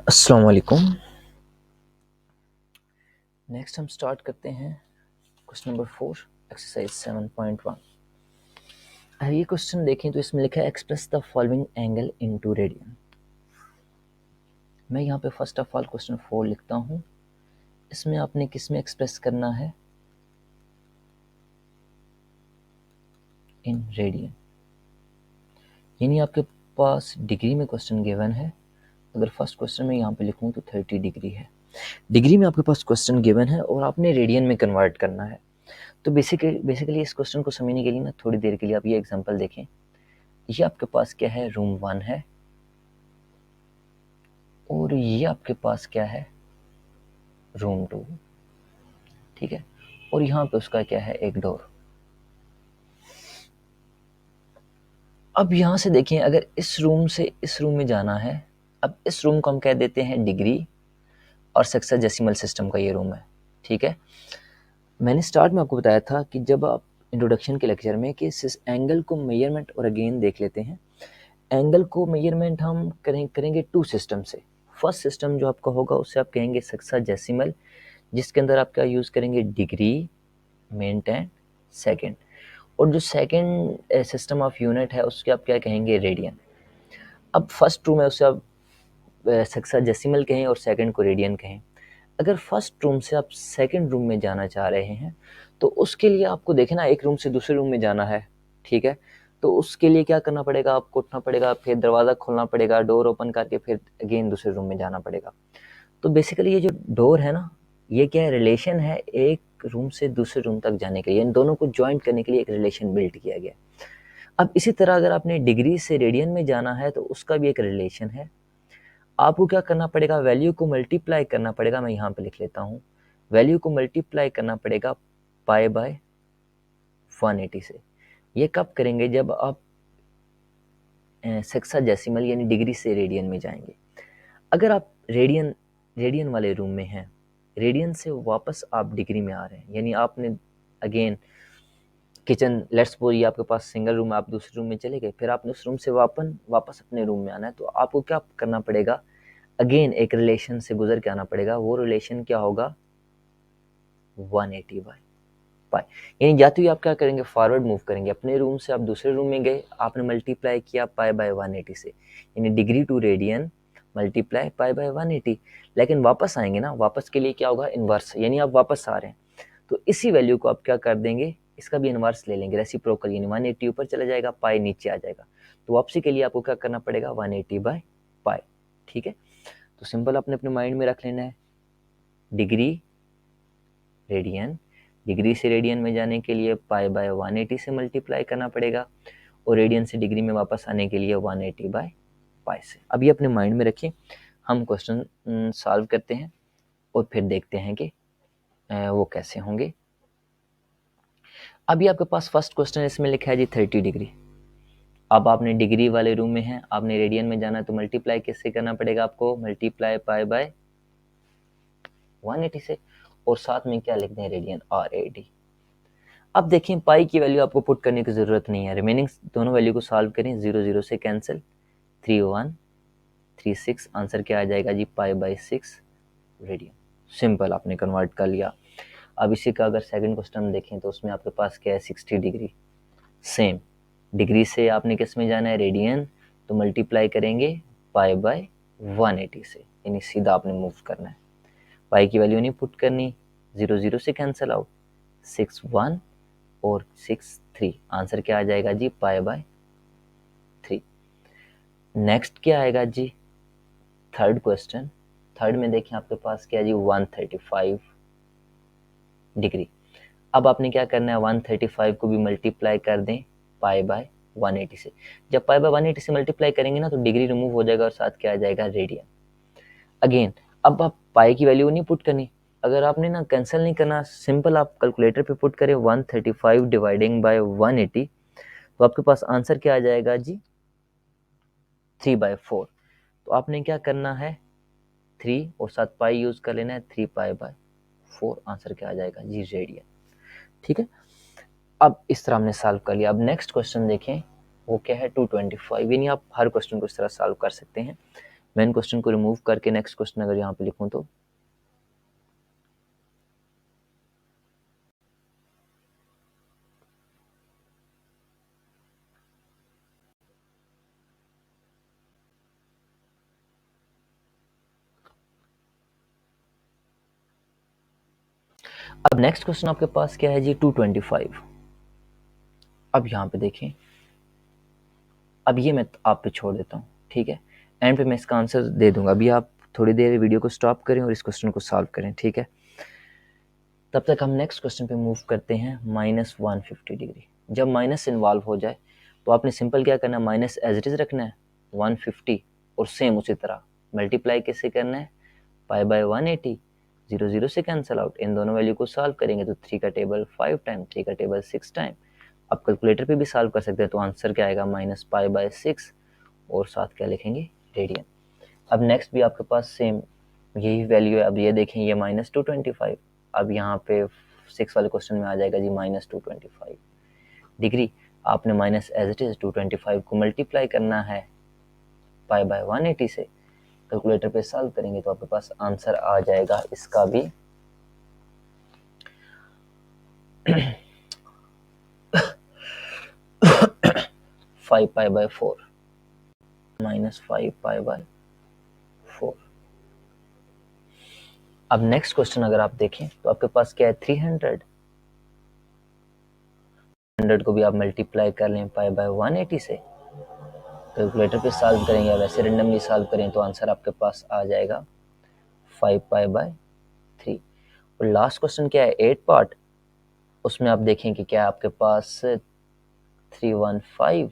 अस्सलाम वालेकुम। नेक्स्ट हम स्टार्ट करते हैं क्वेश्चन नंबर 4 एक्सरसाइज 7.1। अब ये क्वेश्चन देखें तो इसमें लिखा है express the following angle into radian. मैं यहाँ पे फर्स्ट ऑफ ऑल क्वेश्चन 4 लिखता हूँ। इसमें आपने किस में एक्सप्रेस करना है? In radian. यानी आपके पास डिग्री में क्वेश्चन गिवन है। अगर फर्स्ट क्वेश्चन में यहाँ पे लिखूँ तो 30 डिग्री है। डिग्री में आपके पास क्वेश्चन गिवन है और आपने रेडियन में कन्वर्ट करना है। तो बेसिकली इस क्वेश्चन को समझने के लिए ना थोड़ी देर के लिए आप ये एग्जांपल देखें। ये आपके पास क्या है? रूम 1 है और ये आपके पास क्या है? रूम 2। ठीक है, और यहाँ पे उसका क्या है? एक डोर। अब यहाँ से देखें, अगर इस रूम से इस रूम में जाना है, अब इस रूम को हम कह देते हैं डिग्री और सेक्साडेसिमल सिस्टम का ये रूम है। ठीक है, मैंने स्टार्ट में आपको बताया था कि जब आप इंट्रोडक्शन के लेक्चर में कि इस एंगल को मेजरमेंट और अगेन देख लेते हैं। एंगल को मेजरमेंट हम करेंगे टू सिस्टम से। फर्स्ट सिस्टम जो आपका होगा उससे आप कहेंगे सेक्साडेसिमल, जिसके अंदर आप क्या यूज़ करेंगे? Degree, minute and second. और जो सेकेंड सिस्टम ऑफ यूनिट है उसके आप क्या कहेंगे? रेडियन। अब फर्स्ट रूम है उसे आप सेक्साडेसिमल कहें और सेकंड को रेडियन कहें। अगर फर्स्ट रूम से आप सेकंड रूम में जाना चाह रहे हैं तो उसके लिए आपको देखना, एक रूम से दूसरे रूम में जाना है। ठीक है, तो उसके लिए क्या करना पड़ेगा? आपको उठना पड़ेगा, फिर दरवाज़ा खोलना पड़ेगा, डोर ओपन करके फिर अगेन दूसरे रूम में जाना पड़ेगा। तो बेसिकली ये जो डोर है ना, ये क्या है? रिलेशन है एक रूम से दूसरे रूम तक जाने के लिए। इन दोनों को ज्वाइंट करने के लिए एक रिलेशन बिल्ड किया गया। अब इसी तरह अगर आपने डिग्री से रेडियन में जाना है तो उसका भी एक रिलेशन है। आपको क्या करना पड़ेगा? वैल्यू को मल्टीप्लाई करना पड़ेगा। मैं यहाँ पे लिख लेता हूँ, वैल्यू को मल्टीप्लाई करना पड़ेगा पाई बाय 180 से। ये कब करेंगे? जब आप सेक्साडेसिमल यानी डिग्री से रेडियन में जाएंगे। अगर आप रेडियन वाले रूम में हैं, रेडियन से वापस आप डिग्री में आ रहे हैं, यानी आपने अगेन किचन, लेट्स सपोज ये आपके पास सिंगल रूम है, आप दूसरे रूम में चले गए, फिर आपने उस रूम से वापस अपने रूम में आना है, तो आपको क्या करना पड़ेगा? अगेन एक रिलेशन से गुजर के आना पड़ेगा। वो रिलेशन क्या होगा? 180 बाय पाई। यानी या तो आप क्या करेंगे? फॉरवर्ड मूव करेंगे, अपने रूम से आप दूसरे रूम में गए, आपने मल्टीप्लाई किया पाई बाय 180 से, यानी degree to radian multiply pi by 180। लेकिन वापस आएंगे ना, वापस के लिए क्या होगा? इनवर्स, यानी आप वापस आ रहे हैं तो इसी वैल्यू को आप क्या कर देंगे? इसका भी इनवर्स ले लेंगे, रेसिप्रोकल, यानी 180 ऊपर चला जाएगा, पाई नीचे आ जाएगा। तो वापसी के लिए आपको क्या करना पड़ेगा? 180 बाय पाई। ठीक है, तो सिंपल अपने अपने माइंड में रख लेना है, डिग्री रेडियन, डिग्री से रेडियन में जाने के लिए पाई बाय 180 से मल्टीप्लाई करना पड़ेगा और रेडियन से डिग्री में वापस आने के लिए 180 बाय पाई से। अब ये अपने माइंड में रखिए, हम क्वेश्चन सॉल्व करते हैं और फिर देखते हैं कि वो कैसे होंगे। अभी आपके पास फर्स्ट क्वेश्चन इसमें लिखा है जी 30 डिग्री। अब आपने डिग्री वाले रूम में है, आपने रेडियन में जाना है, तो मल्टीप्लाई किससे करना पड़ेगा आपको? मल्टीप्लाई पाई बाय 180 से, और साथ में क्या लिख दें? Radian, RAD। अब देखें, पाई की वैल्यू आपको पुट करने की ज़रूरत नहीं है। रिमेनिंग दोनों वैल्यू को सॉल्व करें, 0 0 से कैंसिल, 3136। आंसर क्या आ जाएगा जी? Pi by 6 radian. सिंपल, आपने कन्वर्ट कर लिया। अब इसी का अगर सेकंड क्वेश्चन देखें तो उसमें आपके पास क्या है? 60 डिग्री। सेम, डिग्री से आपने किस में जाना है? रेडियन, तो मल्टीप्लाई करेंगे पाई बाय 180 से, यानी सीधा आपने मूव करना है। पाई की वैल्यू नहीं पुट करनी, 0 0 से कैंसिल आउट, 6 1 और 6 3। आंसर क्या आ जाएगा जी? Pi bye 3। नेक्स्ट क्या आएगा जी? Third question. थर्ड में देखें आपके पास क्या है जी? 135 डिग्री। अब आपने क्या करना है? 135 को भी मल्टीप्लाई कर दें पाई बाय 180 से। जब पाई बाय 180 से मल्टीप्लाई करेंगे ना तो डिग्री रिमूव हो जाएगा और साथ क्या आ जाएगा? रेडियन। अगेन, अब आप पाई की वैल्यू नहीं पुट करनी। अगर आपने ना कैंसिल नहीं करना, सिंपल आप कैलकुलेटर पे पुट करें 135 डिवाइडिंग बाय 180, तो आपके पास आंसर क्या आ जाएगा जी? 3/4। तो आपने क्या करना है? 3 और साथ पाई यूज कर लेना है, 3 पाई बाय 4। आंसर क्या आ जाएगा जी? रेडियन। ठीक है, अब इस तरह हमने सॉल्व कर लिया। अब नेक्स्ट क्वेश्चन देखें, वो क्या है? 225। यानी आप हर क्वेश्चन को इस तरह सॉल्व कर सकते हैं। मेन क्वेश्चन को रिमूव करके नेक्स्ट क्वेश्चन अगर यहाँ पे लिखूँ तो अब नेक्स्ट क्वेश्चन आपके पास क्या है जी 225। अब यहाँ पे देखें, अब ये मैं आप पे छोड़ देता हूँ, ठीक है, एंड पे मैं इसका आंसर दे दूंगा। अभी आप थोड़ी देर वीडियो को स्टॉप करें और इस क्वेश्चन को सॉल्व करें, ठीक है। तब तक हम नेक्स्ट क्वेश्चन पे मूव करते हैं -150 डिग्री। जब माइनस इन्वॉल्व हो जाए तो आपने सिंपल क्या करना है, माइनस एज इट इज रखना है 150 और सेम उसी तरह मल्टीप्लाई कैसे करना है, पाई बाय 180, 0 0 से कैंसिल आउट। इन दोनों वैल्यू को सॉल्व करेंगे तो 3 का टेबल 5 टाइम, 3 का टेबल 6 टाइम। आप कैलकुलेटर पे भी सॉल्व कर सकते हैं, तो आंसर क्या आएगा -π/6 और साथ क्या लिखेंगे, रेडियन। अब नेक्स्ट भी आपके पास सेम यही वैल्यू है। अब ये देखें, ये -225। अब यहाँ पे 6 वाले क्वेश्चन में आ जाएगा जी -225 डिग्री। आपने माइनस एज इट इज 225 को मल्टीप्लाई करना है π/180 से। कैलकुलेटर पे सॉल्व करेंगे तो आपके पास आंसर आ जाएगा इसका भी 5π/4 -5π/4। अब नेक्स्ट क्वेश्चन अगर आप देखें तो आपके पास क्या है, 300 को भी आप मल्टीप्लाई कर लें π/180 से। कैलकुलेटर पे सॉल्व करेंगे या वैसे रेंडमली सॉल्व करें तो आंसर आपके पास आ जाएगा 5π/3। और लास्ट क्वेश्चन क्या है, 8 पार्ट, उसमें आप देखें कि क्या आपके पास 315,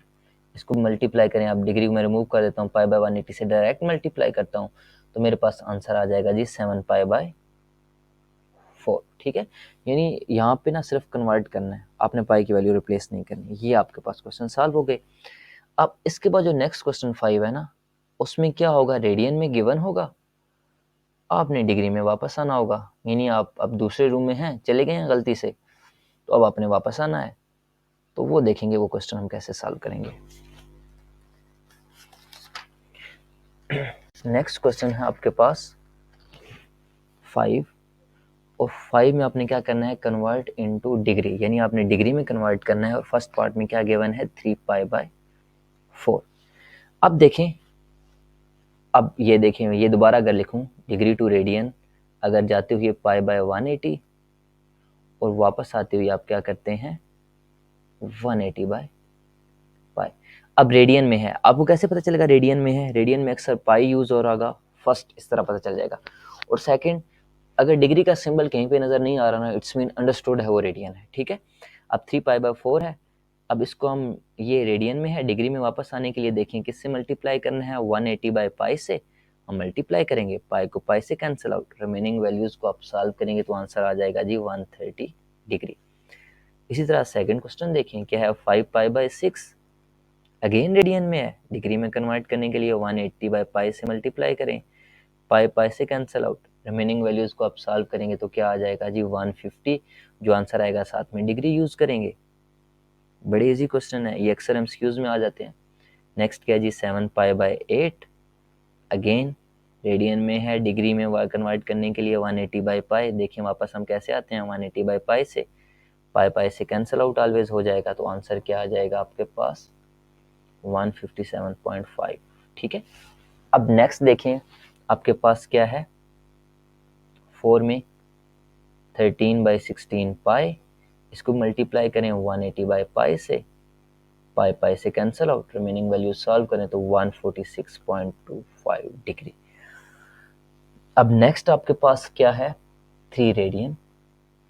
इसको मल्टीप्लाई करें, आप डिग्री में रिमूव कर देता हूँ, π/180 से डायरेक्ट मल्टीप्लाई करता हूँ तो मेरे पास आंसर आ जाएगा जी 7π/4, ठीक है। यानी यहाँ पे ना सिर्फ कन्वर्ट करना है, आपने पाई की वैल्यू रिप्लेस नहीं करनी। ये आपके पास क्वेश्चन सॉल्व हो गए। अब इसके बाद जो नेक्स्ट क्वेश्चन 5 है ना, उसमें क्या होगा, रेडियन में गिवन होगा, आपने डिग्री में वापस आना होगा। यानी आप अब दूसरे रूम में हैं, चले गए हैं गलती से, तो अब आपने वापस आना है। तो वो देखेंगे वो क्वेश्चन हम कैसे सॉल्व करेंगे। नेक्स्ट क्वेश्चन है आपके पास 5, और 5 में आपने क्या करना है, कन्वर्ट इनटू डिग्री, यानी आपने डिग्री में कन्वर्ट करना है। और फर्स्ट पार्ट में क्या गिवन है, 3π/4। अब देखें, अब ये देखें, ये दोबारा अगर लिखूं, डिग्री टू रेडियन, अगर जाते हुए π/180 और वापस आते हुए आप क्या करते हैं 180/π। अब रेडियन में है, आपको कैसे पता चलेगा रेडियन में है, रेडियन में अक्सर पाई यूज हो रहा होगा, फर्स्ट इस तरह पता चल जाएगा। और सेकंड, अगर डिग्री का सिंबल कहीं पे नजर नहीं आ रहा ना, इट्स मीन अंडरस्टूड है वो रेडियन है, ठीक है। अब 3π/4 है, अब इसको हम, ये रेडियन में है, डिग्री में वापस आने के लिए देखें किससे मल्टीप्लाई करना है, 180/π से हम मल्टीप्लाई करेंगे, पाई को पाई से कैंसिल आउट, रिमेनिंग वैल्यूज को आप सॉल्व करेंगे तो आंसर आ जाएगा जी 130 डिग्री। इसी तरह सेकंड क्वेश्चन देखें, क्या है, 5π/6, अगेन रेडियन में है, डिग्री में कन्वर्ट करने के लिए 180/π से मल्टीप्लाई करें, पाई पाई से कैंसिल आउट, रिमेनिंग वैल्यूज को आप सॉल्व करेंगे तो क्या आ जाएगा जी 150, जो आंसर आएगा साथ में डिग्री यूज करेंगे। बड़े इजी क्वेश्चन है, ये अक्सर एमसीक्यूज में आ जाते हैं। नेक्स्ट क्या जी 7π/8, अगेन रेडियन में है, डिग्री में कन्वर्ट करने के लिए 180/π। देखिए वापस हम कैसे आते हैं 180/π से, पाई पाई से कैंसिल आउट ऑलवेज हो जाएगा, तो आंसर क्या आ जाएगा आपके पास 157.5, ठीक है। अब नेक्स्ट देखें, आपके पास क्या है 4 में 13/16 पाई, इसको मल्टीप्लाई करें 180/π से, पाई पाई से cancel out, remaining value solve करें तो 146.25 डिग्री। अब नेक्स्ट आपके पास क्या है 3 रेडियन।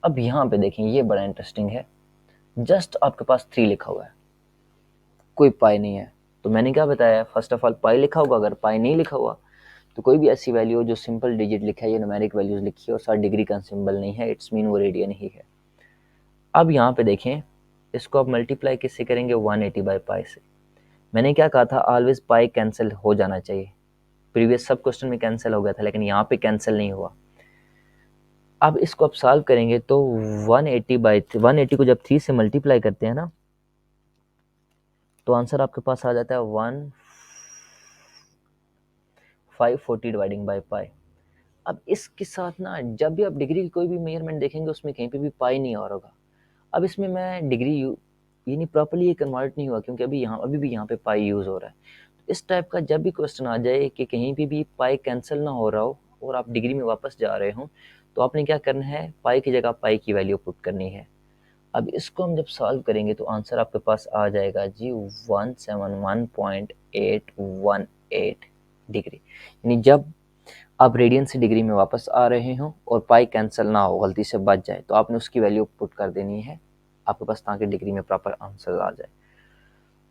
अब यहाँ पे देखें, ये बड़ा इंटरेस्टिंग है, जस्ट आपके पास 3 लिखा हुआ है, कोई पाई नहीं है। तो मैंने क्या बताया, फर्स्ट ऑफ ऑल पाई लिखा होगा, अगर पाई नहीं लिखा हुआ तो कोई भी ऐसी वैल्यू जो सिंपल डिजिट लिखा है या न्यूमेरिक वैल्यूज लिखी है और साथ डिग्री का सिंबल नहीं है, इट्स मीन वो रेडियन ही है। अब यहाँ पे देखें, इसको आप मल्टीप्लाई किससे करेंगे 180/π से। मैंने क्या कहा था, ऑलवेज पाई कैंसिल हो जाना चाहिए, प्रीवियस सब क्वेश्चन में कैंसिल हो गया था, लेकिन यहाँ पे कैंसिल नहीं हुआ। अब इसको आप सॉल्व करेंगे तो 180 को जब 3 से मल्टीप्लाई करते हैं ना, तो आंसर आपके पास आ जाता है 540 डिवाइडिंग बाय पाई। अब इसके साथ ना जब भी आप डिग्री की कोई भी मेजरमेंट देखेंगे उसमें कहीं पे भी पाई नहीं आ रहा होगा। अब इसमें मैं डिग्री ये नहीं प्रॉपर्ली ये कन्वर्ट नहीं हुआ क्योंकि अभी भी यहाँ पे पाई यूज़ हो रहा है। इस टाइप का जब भी क्वेश्चन आ जाए कि कहीं पे भी पाई कैंसिल ना हो रहा हो और आप डिग्री में वापस जा रहे हो, तो आपने क्या करना है, पाई की जगह पाई की वैल्यू पुट करनी है। अब इसको हम जब सॉल्व करेंगे तो आंसर आपके पास आ जाएगा जी 171.818 डिग्री। यानी जब आप रेडियन से डिग्री में वापस आ रहे हो और पाई कैंसिल ना हो, गलती से बच जाए, तो आपने उसकी वैल्यू पुट कर देनी है आपके पास ताकि डिग्री में प्रॉपर आंसर आ जाए।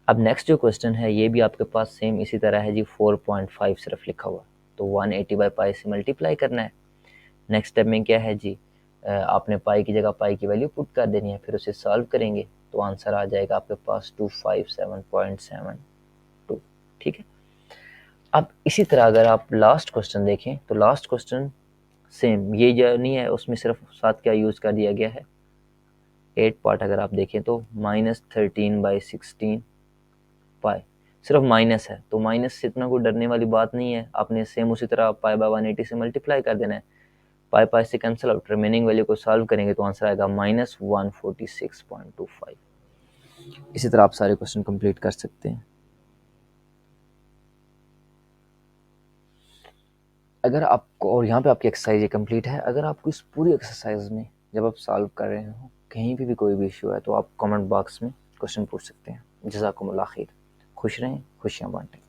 अब नेक्स्ट जो क्वेश्चन है ये भी आपके पास सेम इसी तरह है जी, 4.5 सिर्फ लिखा हुआ, तो 180 बाई पाई से मल्टीप्लाई करना है। नेक्स्ट स्टेप में क्या है जी, आपने पाई की जगह पाई की वैल्यू पुट कर देनी है, फिर उसे सॉल्व करेंगे तो आंसर आ जाएगा आपके पास 257.72। ठीक है। अब इसी तरह अगर आप लास्ट क्वेश्चन देखें तो लास्ट क्वेश्चन सेम ये जो नहीं है उसमें सिर्फ साथ क्या यूज़ कर दिया गया है, 8 पार्ट अगर आप देखें तो -13/16 पाई, सिर्फ माइनस है तो माइनस से इतना कोई डरने वाली बात नहीं है। आपने सेम उसी तरह पाई बाय 180 से मल्टीप्लाई कर देना है, पाई पाई से कैंसिल आउट, रिमेनिंग वैल्यू को सॉल्व करेंगे तो आंसर आएगा -146.25। इसी तरह आप सारे क्वेश्चन कंप्लीट कर सकते हैं। अगर आपको, और यहाँ पे आपकी एक्सरसाइज ये कंप्लीट है, अगर आपको इस पूरी एक्सरसाइज में जब आप सॉल्व कर रहे हो कहीं भी कोई भी इशू है तो आप कमेंट बॉक्स में क्वेश्चन पूछ सकते हैं। जज़ाकुमुल्लाह खैर। खुश रहें, खुशियाँ बांटें।